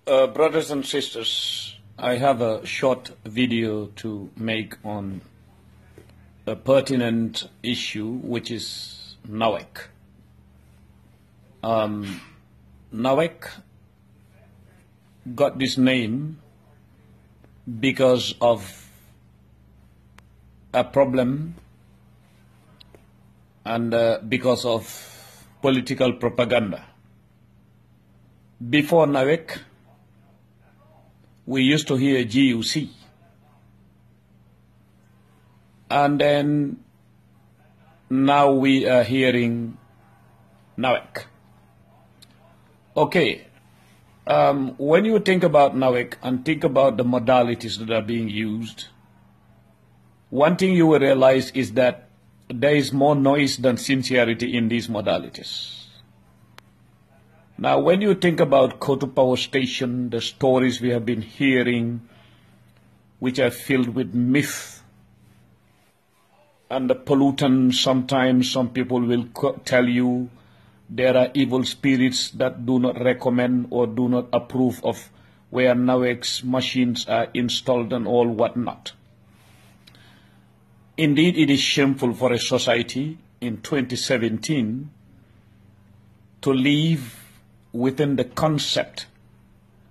Brothers and sisters, I have a short video to make on a pertinent issue, which is NAWEC. NAWEC got this name because of a problem and because of political propaganda. Before NAWEC, we used to hear GUC, and then now we are hearing NAWEC. Okay, when you think about NAWEC and think about the modalities that are being used, one thing you will realize is that there is more noise than sincerity in these modalities. Now, when you think about Kotu Power Station, the stories we have been hearing, which are filled with myth and the pollutants, sometimes some people will tell you there are evil spirits that do not recommend or do not approve of where NAWEC's machines are installed and all whatnot. Indeed, it is shameful for a society in 2017 to live within the concept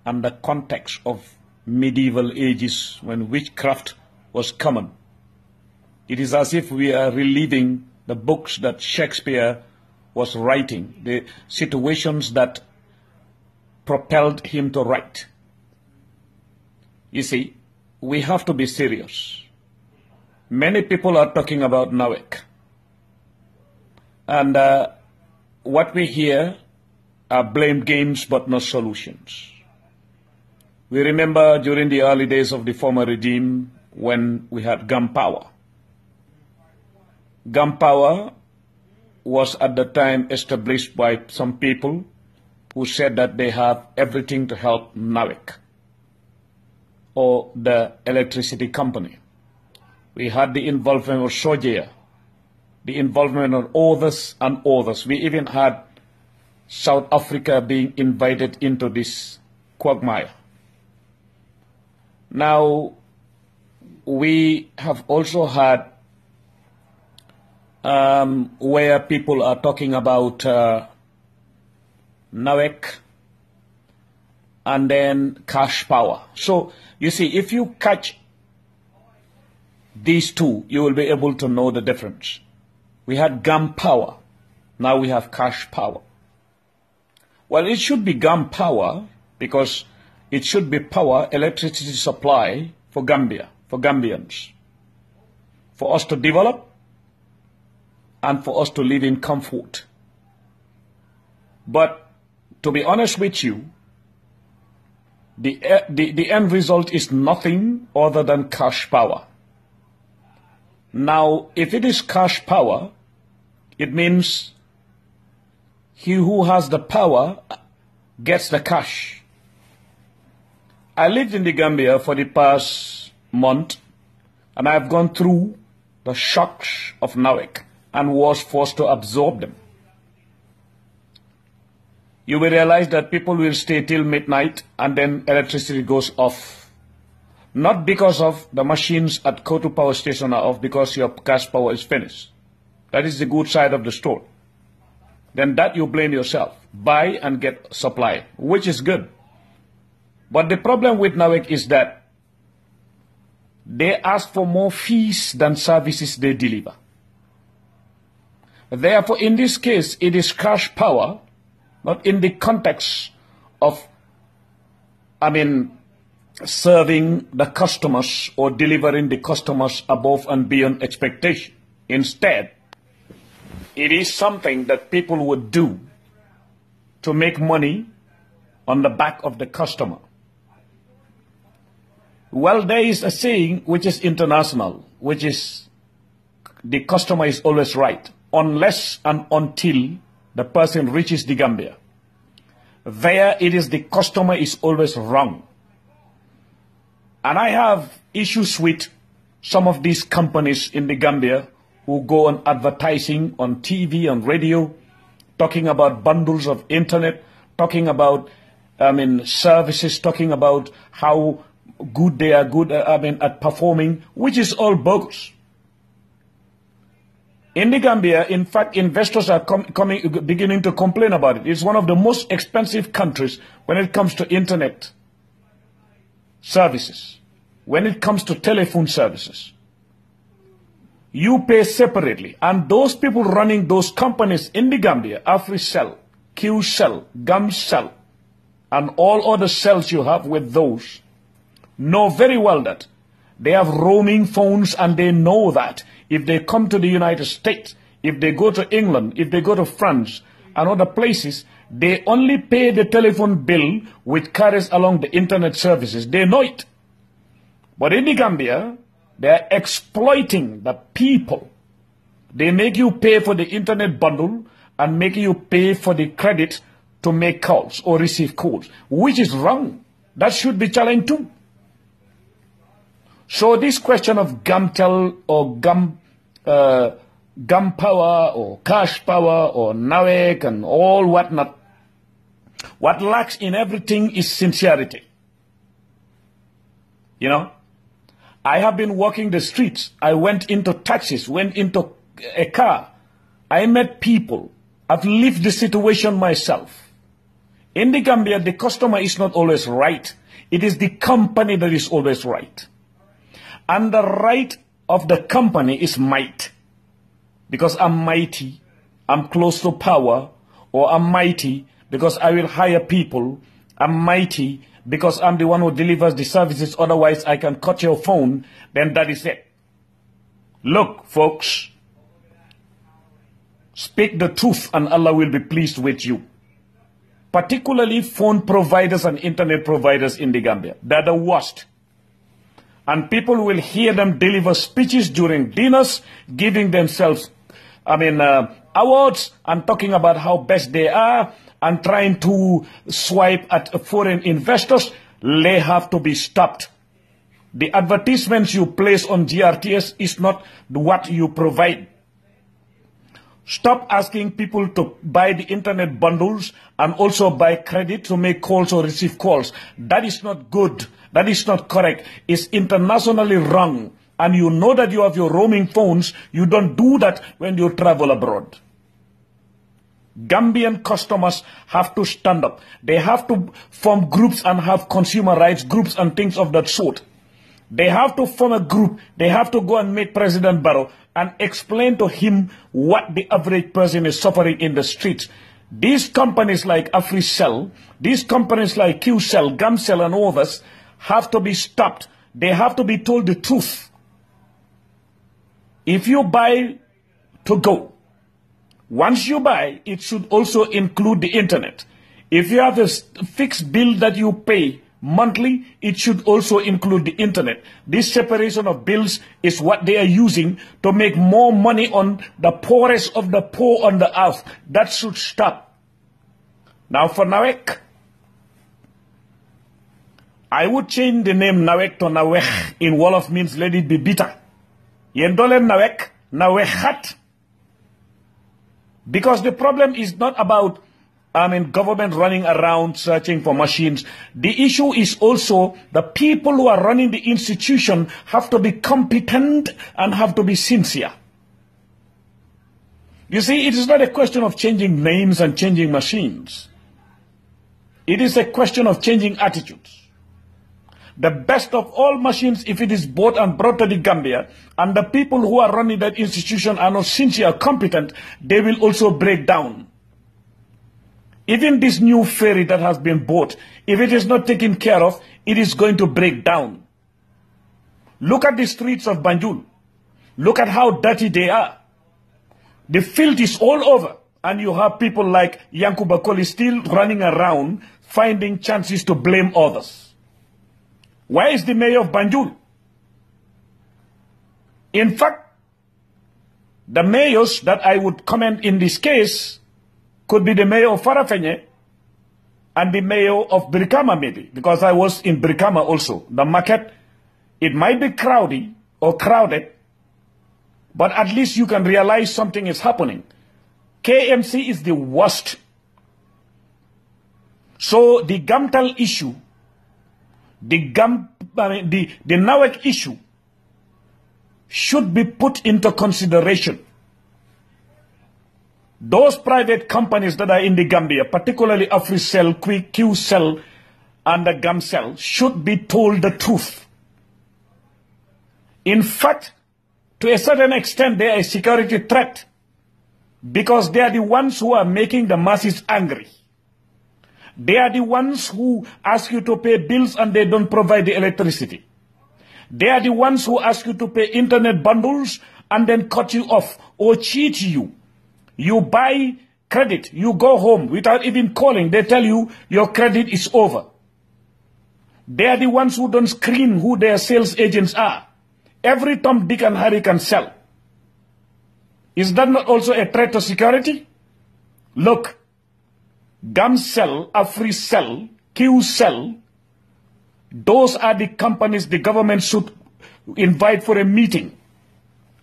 and the context of medieval ages when witchcraft was common. It is as if we are reliving the books that Shakespeare was writing, the situations that propelled him to write. You see, we have to be serious. Many people are talking about NAWEC. And what we hear are blame games but no solutions. We remember during the early days of the former regime when we had gunpowder. Gunpowder was at the time established by some people who said that they have everything to help NAWEC or the electricity company. We had the involvement of Sojea, the involvement of others and others. We even had South Africa being invited into this quagmire. Now, we have also had where people are talking about NAWEC and then cash power. So, you see, if you catch these two, you will be able to know the difference. We had gunpowder, now we have cash power. Well, it should be gunpowder because it should be power, electricity supply for Gambia, for Gambians, for us to develop and for us to live in comfort. But to be honest with you, the end result is nothing other than cash power. Now, if it is cash power, it means he who has the power gets the cash. I lived in the Gambia for the past month, and I've gone through the shocks of NAWEC and was forced to absorb them. You will realize that people will stay till midnight and then electricity goes off. Not because of the machines at Kotu Power Station are off, because your cash power is finished. That is the good side of the story. Then that you blame yourself. Buy and get supply, which is good. But the problem with NAWEC is that they ask for more fees than services they deliver. Therefore, in this case, it is cash power, not in the context of, serving the customers or delivering the customers above and beyond expectation. Instead, it is something that people would do to make money on the back of the customer. Well, there is a saying which is international, which is the customer is always right, unless and until the person reaches the Gambia. There it is the customer is always wrong. And I have issues with some of these companies in the Gambia who go on advertising on TV and radio, talking about bundles of internet, talking about services talking about how good they are at performing, which is all bogus. In the Gambia, in fact, investors are beginning to complain about it. It's one of the most expensive countries when it comes to internet services, when it comes to telephone services. You pay separately, and those people running those companies in the Gambia, AfriCell, QCell, GamCell, and all other cells you have with those, know very well that they have roaming phones, and they know that if they come to the United States, if they go to England, if they go to France and other places, they only pay the telephone bill which carries along the internet services. They know it. But in the Gambia, they are exploiting the people. They make you pay for the internet bundle and make you pay for the credit to make calls or receive calls, which is wrong. That should be challenged too. So this question of Gamtel or Gam Power or Cash Power or NAWEC and all whatnot, what lacks in everything is sincerity. You know, I have been walking the streets. I went into taxis, went into a car. I met people. I've lived the situation myself. In the Gambia, the customer is not always right. It is the company that is always right. And the right of the company is might. Because I'm mighty, I'm close to power, or I'm mighty because I will hire people. I'm mighty because I'm the one who delivers the services, otherwise I can cut your phone, then that is it. Look, folks, speak the truth and Allah will be pleased with you. Particularly phone providers and internet providers in the Gambia. They're the worst. And people will hear them deliver speeches during dinners, giving themselves, awards and talking about how best they are and trying to swipe at foreign investors. They have to be stopped. The advertisements you place on GRTS is not what you provide. Stop asking people to buy the internet bundles and also buy credit to make calls or receive calls. That is not good. That is not correct. It's internationally wrong. And you know that you have your roaming phones. You don't do that when you travel abroad. Gambian customers have to stand up. They have to form groups and have consumer rights groups and things of that sort. They have to form a group. They have to go and meet President Barrow and explain to him what the average person is suffering in the streets. These companies like AfriCell, these companies like QCell, GamCell and others have to be stopped. They have to be told the truth. If you buy to go, once you buy, it should also include the internet. If you have a fixed bill that you pay monthly, it should also include the internet. This separation of bills is what they are using to make more money on the poorest of the poor on the earth. That should stop. Now for NAWEC, I would change the name NAWEC to NAWEC. In Wolof means let it be bitter. Yendolen NAWEC, NAWEChat. Because the problem is not about government running around searching for machines. The issue is also the people who are running the institution have to be competent and have to be sincere. You see, it is not a question of changing names and changing machines. It is a question of changing attitudes. The best of all machines, if it is bought and brought to the Gambia, and the people who are running that institution are not sincere, competent, they will also break down. Even this new ferry that has been bought, if it is not taken care of, it is going to break down. Look at the streets of Banjul. Look at how dirty they are. The filth is all over. And you have people like Yankuba Koli still running around, finding chances to blame others. Where is the mayor of Banjul? In fact, the mayors that I would comment in this case could be the mayor of Farafenye and the mayor of Brikama maybe, because I was in Brikama also. The market, it might be crowded, but at least you can realize something is happening. KMC is the worst. So the Gamtel issue, the NAWEC issue should be put into consideration. Those private companies that are in the Gambia, particularly AfriCell, QCell, and the Gamcell, should be told the truth. In fact, to a certain extent, they are a security threat because they are the ones who are making the masses angry. They are the ones who ask you to pay bills and they don't provide the electricity. They are the ones who ask you to pay internet bundles and then cut you off or cheat you. You buy credit, you go home without even calling. They tell you your credit is over. They are the ones who don't screen who their sales agents are. Every Tom, Dick, and Harry can sell. Is that not also a threat to security? Look, Gamcell, AfriCell, QCell, those are the companies the government should invite for a meeting.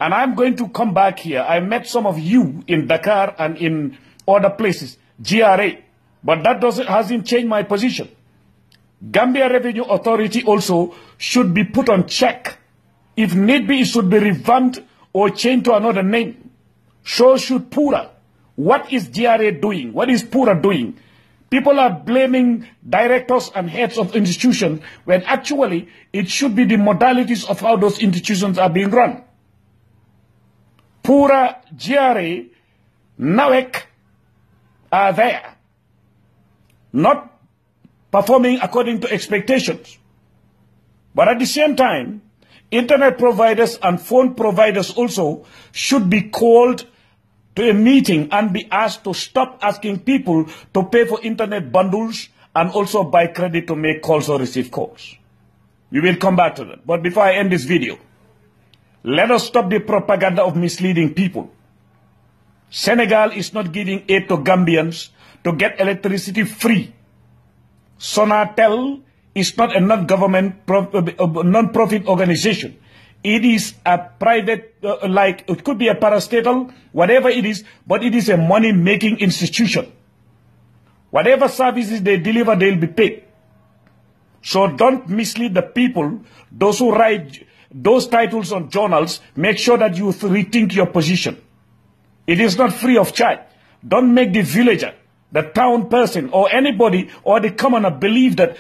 And I'm going to come back here. I met some of you in Dakar and in other places, GRA, but that hasn't changed my position. Gambia Revenue Authority also should be put on check. If need be, it should be revamped or changed to another name. So should Pura. What is GRA doing? What is Pura doing? People are blaming directors and heads of institutions when actually it should be the modalities of how those institutions are being run. Pura, GRA, NAWEC are there, not performing according to expectations. But at the same time, internet providers and phone providers also should be called to a meeting and be asked to stop asking people to pay for internet bundles and also buy credit to make calls or receive calls. We will come back to that. But before I end this video, let us stop the propaganda of misleading people. Senegal is not giving aid to Gambians to get electricity free. Sonatel is not a non-government, non-profit organization. It is a private, it could be a parastatal, whatever it is, but it is a money-making institution. Whatever services they deliver, they'll be paid. So don't mislead the people. Those who write those titles on journals, make sure that you rethink your position. It is not free of charge. Don't make the villager, the town person, or anybody, or the commoner believe that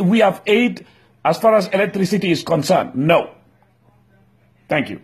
we have aid as far as electricity is concerned. No. Thank you.